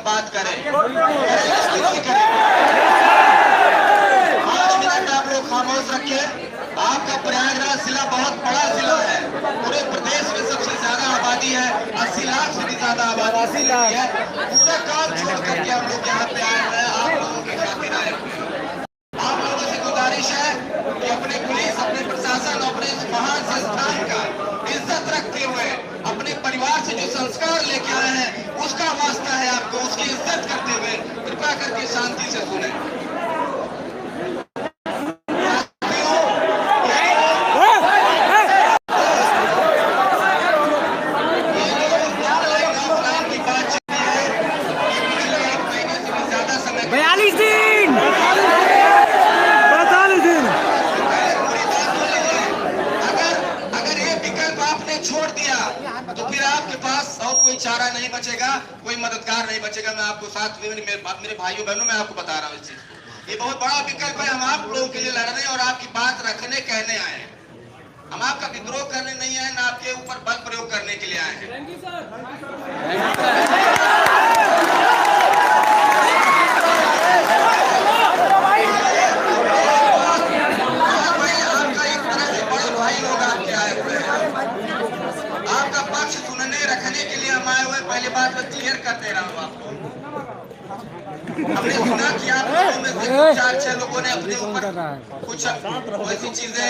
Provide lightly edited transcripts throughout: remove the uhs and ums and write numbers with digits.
बात करें। 5 मिनट आप लोग खामोश रखिए। आपका प्रयागराज जिला बहुत बड़ा जिला है, पूरे प्रदेश में सबसे ज्यादा आबादी है, 80 लाख से भी ज्यादा आबादी है। पूरा काम छोड़ करके हम लोग यहाँ पे आए हैं, आप लोगों की खातिर आए हैं। आप लोगों से गुजारिश है कि अपने पुलिस, अपने प्रशासन, अपने महान संस्थान का इज्जत रखते हुए अपने परिवार से जो संस्कार लेके आए हैं उसका वास्ता है आपको, उसकी इज्जत करते हुए कृपया करके शांति से सुने। छोड़ दिया तो फिर आपके पास और कोई चारा नहीं बचेगा, कोई मददगार नहीं बचेगा। मैं आपको साथ में मेरे भाइयों बहनों मैं आपको बता रहा हूँ इस चीज। ये बहुत बड़ा विकल्प है। हम आप लोगों के लिए लड़ने और आपकी बात रखने कहने आए हैं। हम आपका विद्रोह करने नहीं आए, ना आपके ऊपर बल प्रयोग करने के लिए आए हैं। रखने के लिए हम आए हुए, पहले बात मैं क्लियर कर दे रहा हूँ आपको। हमने सुना कि आप लोगों में से 4-6 लोगों ने अपने ऊपर कुछ ऐसी चीजें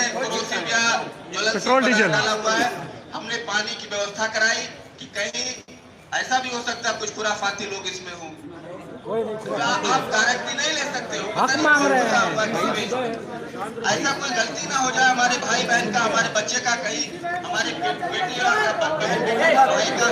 पेट्रोल डीजल डाला हुआ है। हमने पानी की व्यवस्था कराई कि कहीं ऐसा भी हो सकता है कुछ खुराफाती लोग इसमें हों। आप गारंटी नहीं ले सकते हो, ऐसा कोई गलती ना हो जाए हमारे भाई बहन का, हमारे बच्चे का, कहीं हमारी बेटी और बहन बेटे का, भाई का।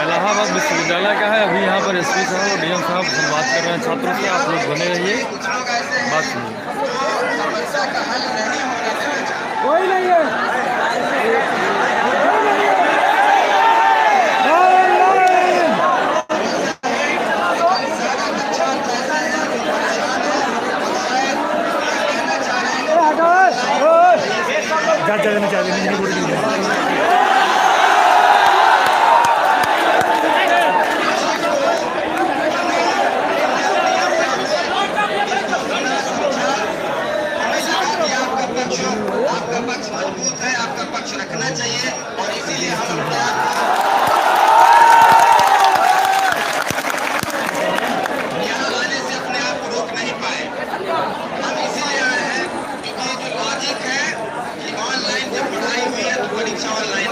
इलाहाबाद विश्वविद्यालय का है। अभी यहाँ पर एसपी साहब और डीएम साहब बात कर रहे हैं छात्रों से। आप लोग बने रहिए, बात सुनिए। कोई नहीं है, आपका पक्ष मजबूत है, आपका पक्ष रखना चाहिए और इसीलिए हम यहाँ आने से अपने आप को रोक नहीं पाए। हम इसीलिए आए हैं क्योंकि जो लॉजिक है कि ऑनलाइन जब पढ़ाई हुई है तो परीक्षा ऑनलाइन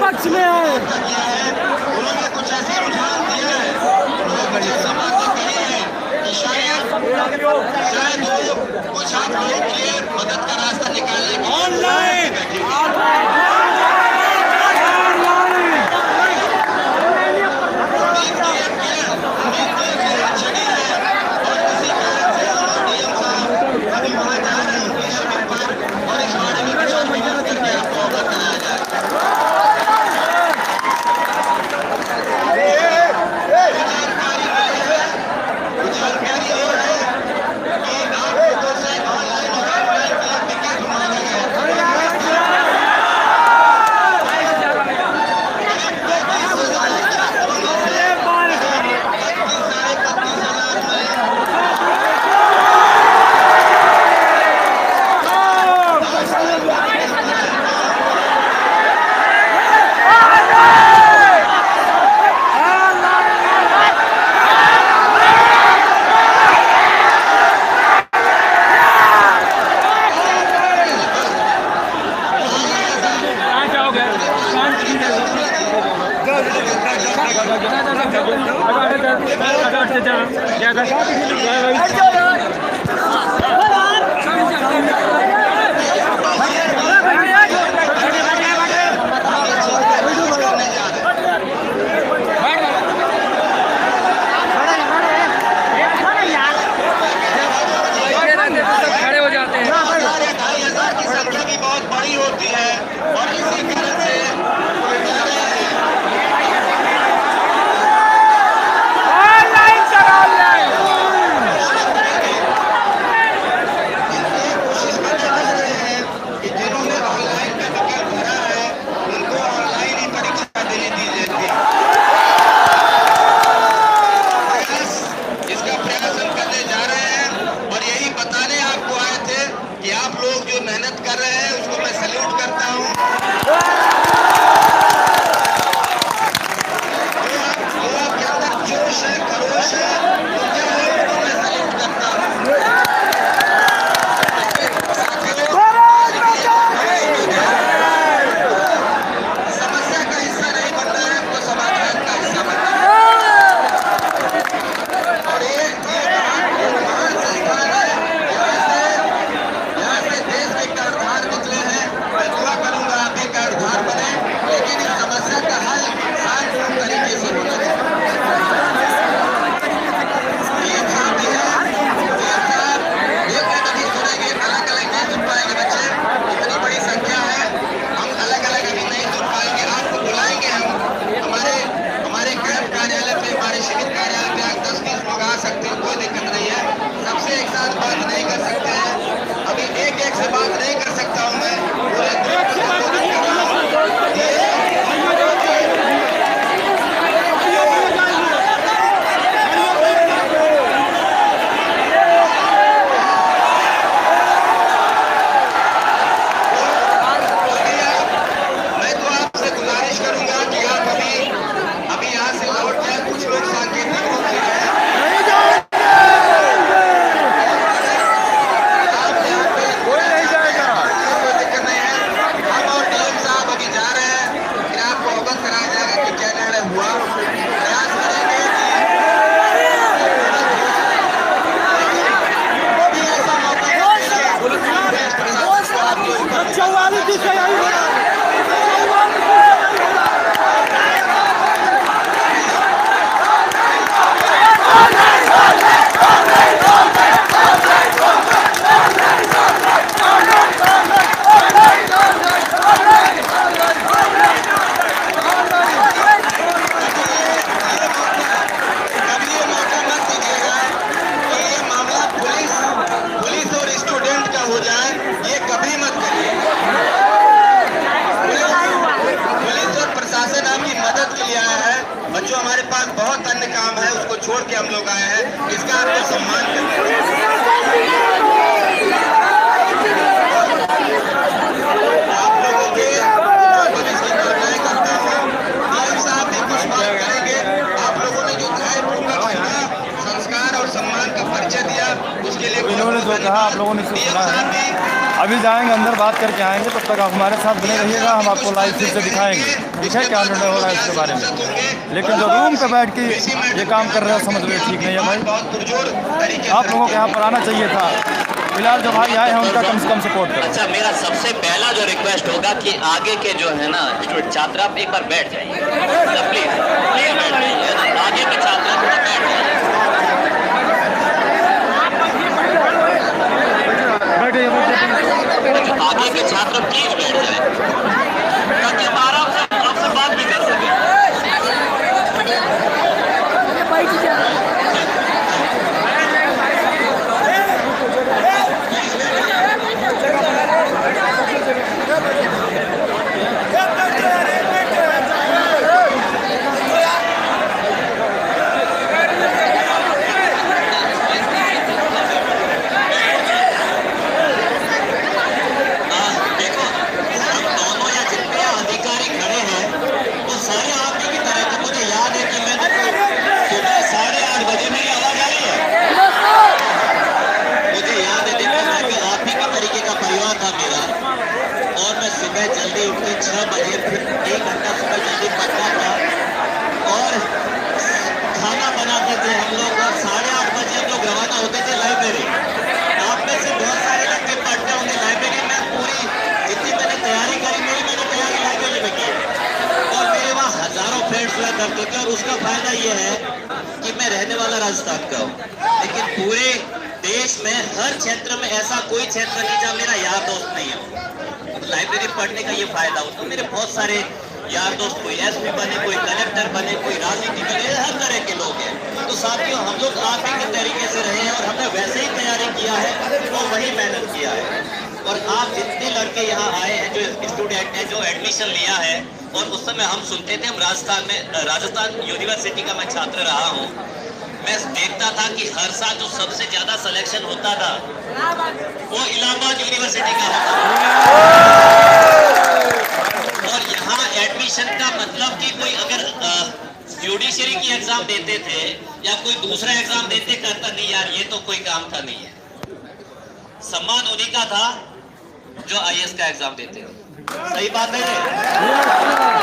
पक्ष में है। उन्होंने कुछ ऐसे रुझान दिया है, कुछ ऐसी बातें कही है कि शायद कुछ आप लोगों के लिए मदद का रास्ता निकालने की ऑनलाइन और इसी कारण से डीएम साहब अभी वहाँ जा रहे हैं छोड़ के हम लोग आए हैं, इसका आपको सम्मान करना है। आप लोगों के करता हूँ, साहब भी कुछ बात करेंगे। आप लोगों ने जो संस्कार और सम्मान का परिचय दिया, उसके लिए इन्होंने जो कहा आप लोगों ने सुना है। अभी जाएंगे अंदर, बात करके आएंगे, तब तक आप हमारे साथ बने रहिएगा। हम आपको लाइव फिर से दिखाएंगे, ठीक है, क्या निर्णय हो रहा है इसके बारे में। लेकिन जो रूम पे बैठ के ये काम कर रहे हो, समझ रहे ठीक नहीं है भाई। आप लोगों को यहाँ पर आना चाहिए था। फिलहाल जो भाई आए हैं उनका कम से कम सपोर्ट करो। अच्छा, मेरा सबसे पहला जो रिक्वेस्ट होगा कि आगे के जो है ना स्टूडेंट छात्र, आप एक बार बैठ जाइए प्लीज, प्लीज बैठ जाइए। आगे के छात्र थोड़ा बैठ जाइए। आगे के छात्र प्लीज बैठ जाए ताकि हम आराम से आपसे बात भी कर सकें। जल्दी उठ के 6 बजे, फिर 1 घंटा सुबह जल्दी पढ़ना था। करते थे, और उसका फायदा ये है कि मैं रहने वाला राजस्थान का हूँ, लेकिन पूरे देश में हर क्षेत्र में ऐसा कोई क्षेत्र नहीं जहाँ मेरा यार दोस्त नहीं है। लाइब्रेरी पढ़ने का ये फायदा हो, तो मेरे बहुत सारे यार दोस्त, कोई एसपी बने, कोई कलेक्टर बने, कोई राजनीति करे, हर तरह के लोग हैं। तो साथियों, हम लोग आप ही के तरीके से रहे हैं और हमने वैसे ही तैयारी किया है और वही मेहनत किया है। और आप जितने लड़के यहाँ आए हैं, जो स्टूडेंट हैं, जो एडमिशन लिया है, और उस समय हम सुनते थे, हम राजस्थान यूनिवर्सिटी का मैं छात्र रहा हूँ, मैं देखता था कि हर साल जो सबसे ज्यादा सिलेक्शन होता था वो इलाहाबाद यूनिवर्सिटी का होता और यहाँ एडमिशन का मतलब कि कोई अगर जुडिशरी की एग्जाम देते थे या कोई दूसरा एग्जाम देते, करता नहीं यार ये तो कोई काम का नहीं है। सम्मान उन्हीं का था जो आईएएस का एग्जाम देते थे। सही बात है,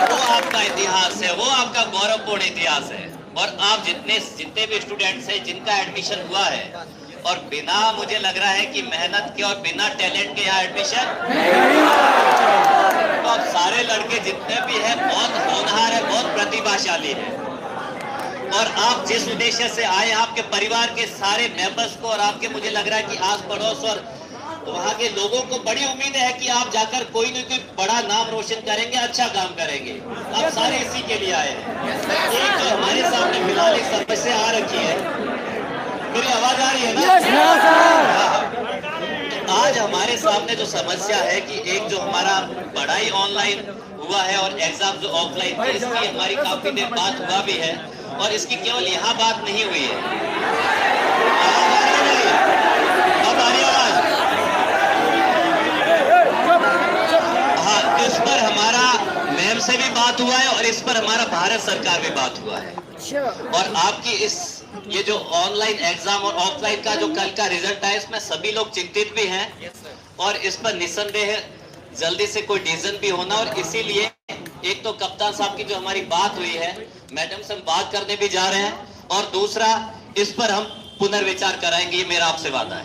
वो आपका इतिहास है, वो आपका गौरवपूर्ण इतिहास है। और आप जितने भी स्टूडेंट्स हैं जिनका एडमिशन हुआ है, और बिना, मुझे लग रहा है कि मेहनत के और बिना टैलेंट के यहाँ एडमिशन, तो आप सारे लड़के जितने भी हैं बहुत होनहार है, बहुत प्रतिभाशाली है। और आप जिस उद्देश्य से आए, आपके परिवार के सारे मेंबर्स को और आपके, मुझे लग रहा है कि आस पड़ोस और वहाँ के लोगों को बड़ी उम्मीद है कि आप जाकर कोई न कोई बड़ा नाम रोशन करेंगे, अच्छा काम करेंगे। आप सारे इसी के लिए आए हैं। एक जो हमारे सामने फिलहाल एक समस्या आ रखी है, मेरी आवाज आ रही है ना? तो आज हमारे सामने जो समस्या है कि एक जो हमारा पढ़ाई ऑनलाइन हुआ है और एग्जाम जो ऑफलाइन थे, इसकी हमारी काफी देर बात हुआ भी है, और इसकी केवल यहाँ बात नहीं हुई है। अब आ रही आवाज? हाँ, इस पर हमारा मैम से भी बात हुआ है और इस पर हमारा भारत सरकार भी बात हुआ है। और आपकी ये जो ऑनलाइन एग्जाम और ऑफलाइन का जो कल का रिजल्ट है, इसमें सभी लोग चिंतित भी हैं और इस पर निस्संदेह जल्दी से कोई डिसीजन भी होना। और इसीलिए एक तो कप्तान साहब की जो हमारी बात हुई है, मैडम से हम बात करने भी जा रहे हैं, और दूसरा इस पर हम पुनर्विचार कराएंगे, ये मेरा आपसे वादा है।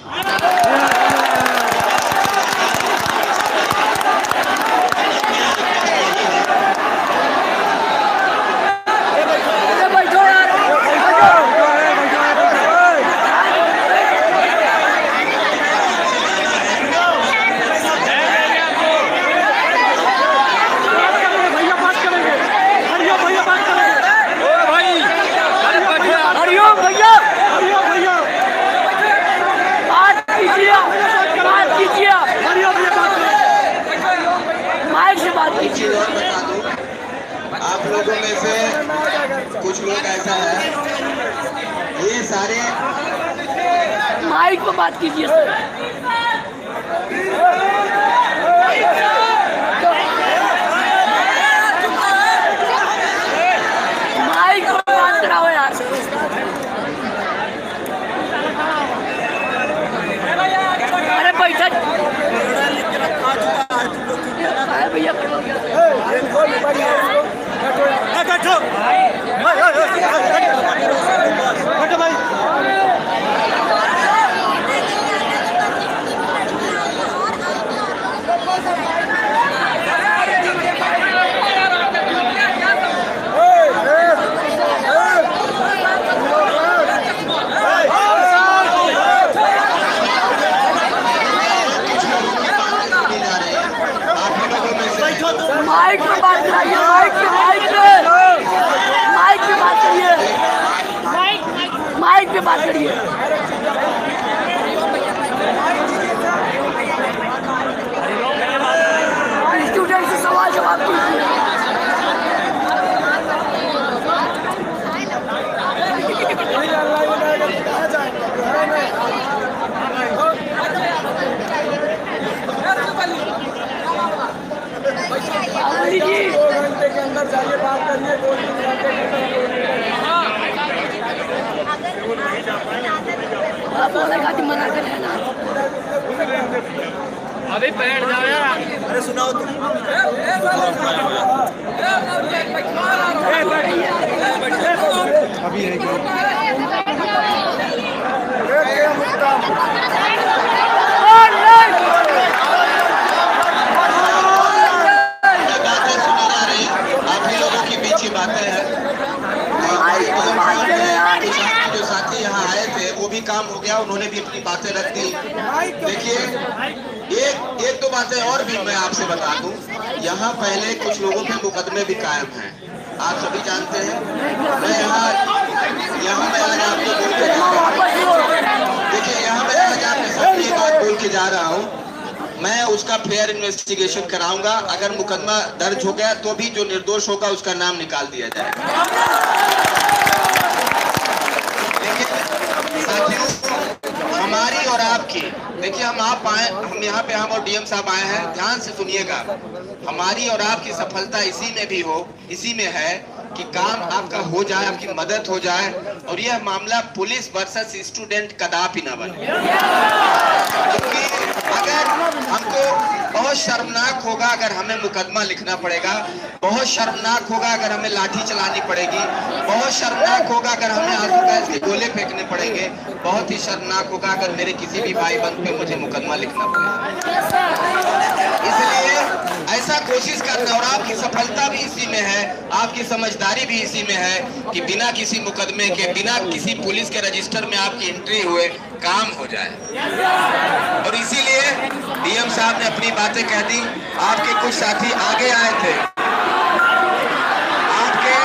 एक चीज और बता दूं, आप लोगों में से कुछ लोग ऐसा है, ये सारे माइक पे बात कीजिए सर। माइक पे बात कराओ यार। अरे बैठा भैया, माइक पे बात कराइए, माइक पे बात करिए, माइक पे बात करिए। स्टूडेंट से सवाल जवाब कीजिए। दो घंटे के अंदर जाइए, बात करिए। 2-3 घंटे के आप बोलेगा कि मना कर लेना। अभी बैठ जाओ यार। अरे सुनाओ तुम। अभी बातें सुनी जा रही, आप ही लोगों की बीच की बातें हैं। भी काम हो गया, उन्होंने भी अपनी बातें रख दी। देखिए एक दो बातें और भी मैं आपसे बता दूं, यहाँ पहले कुछ लोगों के मुकदमे भी कायम हैं, आप सभी जानते हैं। मैं यहाँ मैं आज आपको बोल के जा रहा हूँ, देखिए यहाँ मैं आज आपके सामने एक बात बोल के जा रहा हूँ, मैं उसका फेयर इन्वेस्टिगेशन कराऊंगा। अगर मुकदमा दर्ज हो गया तो भी जो निर्दोष होगा उसका नाम निकाल दिया जाएगा। साथियों, हमारी और आपकी, देखिए हम यहाँ पे हम और डीएम साहब आए हैं, ध्यान से सुनिएगा। हमारी और आपकी सफलता इसी में भी हो, इसी में है कि काम आपका हो जाए, आपकी मदद हो जाए और यह मामला पुलिस वर्सेस स्टूडेंट कदापि न बने। क्योंकि अगर हमको बहुत शर्मनाक होगा अगर हमें मुकदमा लिखना पड़ेगा, बहुत शर्मनाक होगा अगर हमें लाठी चलानी पड़ेगी, बहुत शर्मनाक होगा अगर हमें आंसू गैस के गोले फेंकने पड़ेंगे, बहुत ही शर्मनाक होगा अगर मेरे किसी भी भाई बंद पे मुझे मुकदमा लिखना पड़ेगा। इसलिए ऐसा कोशिश करना, और आपकी सफलता भी इसी में है, आपकी समझदारी भी इसी में है कि बिना किसी मुकदमे के, बिना किसी पुलिस के रजिस्टर में आपकी एंट्री हुए काम हो जाए। और इसीलिए डीएम साहब ने अपनी बातें कह दी। आपके कुछ साथी आगे आए थे, आपके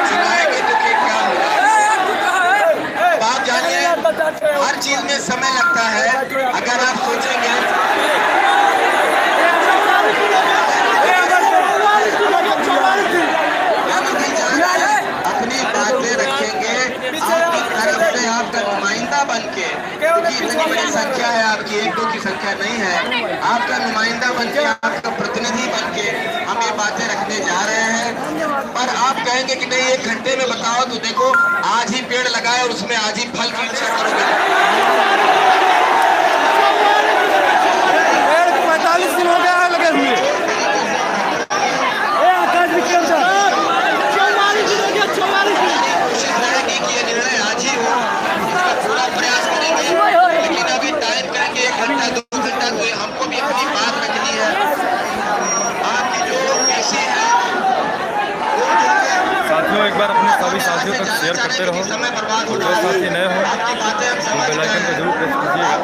चिल्लाएंगे तो क्या होगा। बात जानिए, हर चीज में समय लगता है। अगर आप सोचेंगे अपनी बातें रखेंगे, आपकी तरफ से आपका नुमाइंदा बनके, क्योंकि इतनी बड़ी संख्या है आपकी, एक दो की संख्या नहीं है, आपका नुमाइंदा बनके, आपका प्रतिनिधि बनके हम ये बातें रखने जा रहे हैं। पर आप कहेंगे कि नहीं 1 घंटे में बताओ, तो देखो आज ही पेड़ लगाए और उसमें आज ही फल की इच्छा करोगे। 45 दिन हो गया है लगे हुए। कोशिश रहेगी कि ये निर्णय आज ही हो, इसका पूरा प्रयास करेंगे, लेकिन अभी टाइम करेंगे 1 घंटा 2 घंटा, तो हमको भी अपनी बात रखनी है। आपकी जो पेशी है साथियों, एक बार अपने सभी साथियों तक शेयर करते रहो, और जो साथी नए हो तो बेल आइकन को जरूर प्रेस कीजिएगा,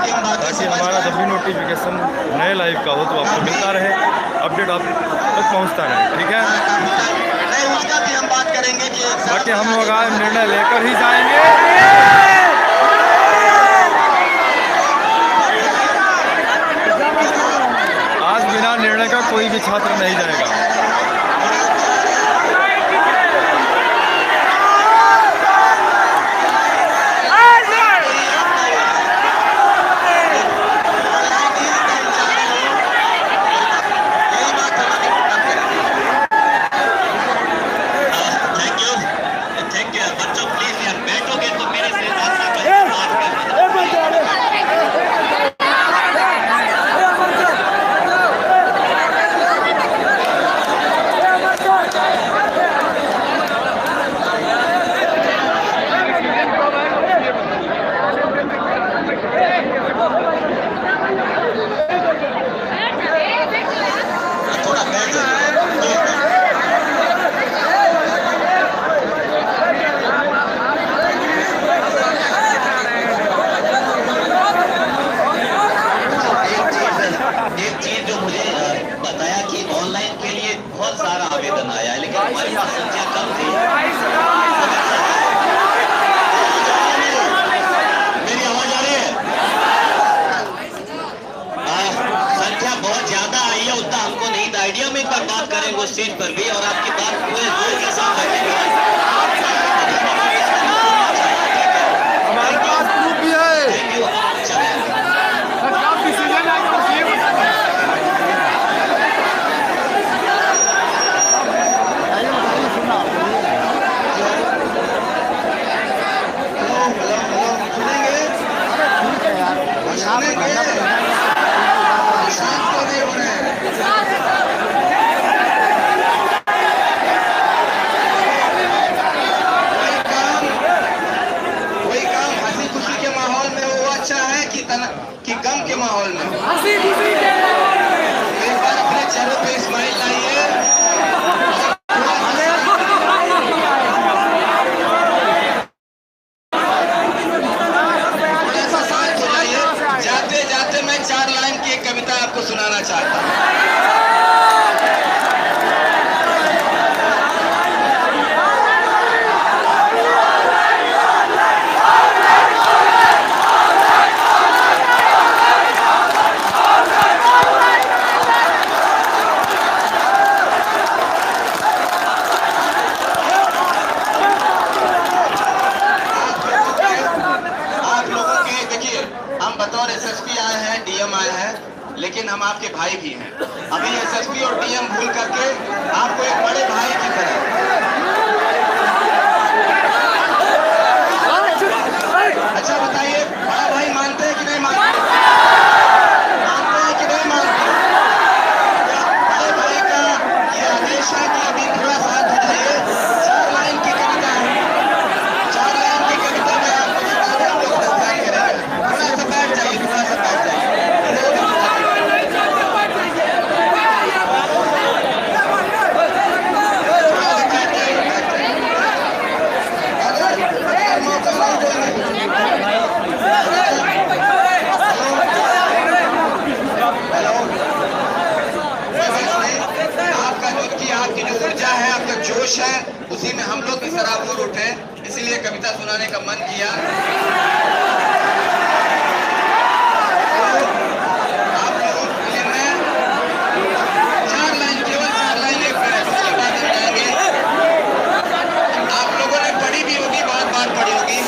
ताकि हमारा जब भी नोटिफिकेशन नए लाइव का हो तो आपको मिलता रहे, अपडेट आप तक पहुंचता रहे। ठीक है, उसका भी हम बात करेंगे कि बाकी हम लोग आज निर्णय लेकर ही जाएंगे। आज बिना निर्णय का कोई भी छात्र नहीं जाएगा। उस चीज पर भी, और आपकी बात पूरे जोर के साथ रखेंगे। हमारे पास प्रूफ भी है। हम आपके भाई भी हैं। अभी एसएसपी और डीएम भूल करके आपको एक बड़े भाई की तरह। अच्छा बताइए, बड़ा भाई मानते हैं कि नहीं मानते? मानते हैं कि नहीं मानते? बड़े भाई का ये आदेश है कि अभी थोड़ा साथ हो जाइए। 4 लाइन की कविता है, 4 लाइन की कविता में आपको बता दें, हम लोग प्रस्थान करेंगे। थोड़ा सा बैठ जाइए, थोड़ा सा बैठ जाइए। आपकी जो ऊर्जा है, आपका जोश है, उसी में हम लोग भी सराबोर उठे, इसीलिए कविता सुनाने का मन किया। आप लोगों के लिए मैं 4 लाइन, केवल 4 लाइन एक मिनट, उसके बाद हम जाएंगे। आप लोगों ने पढ़ी भी होगी, बहुत बार पढ़ी होगी।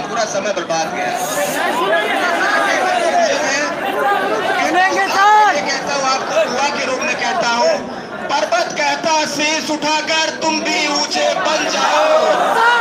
पूरा समय बर्बाद गया। कहता हूँ आपको दुआ के रूप में कहता हूँ, पर्वत कहता शीश उठाकर तुम भी ऊंचे बन जाओ।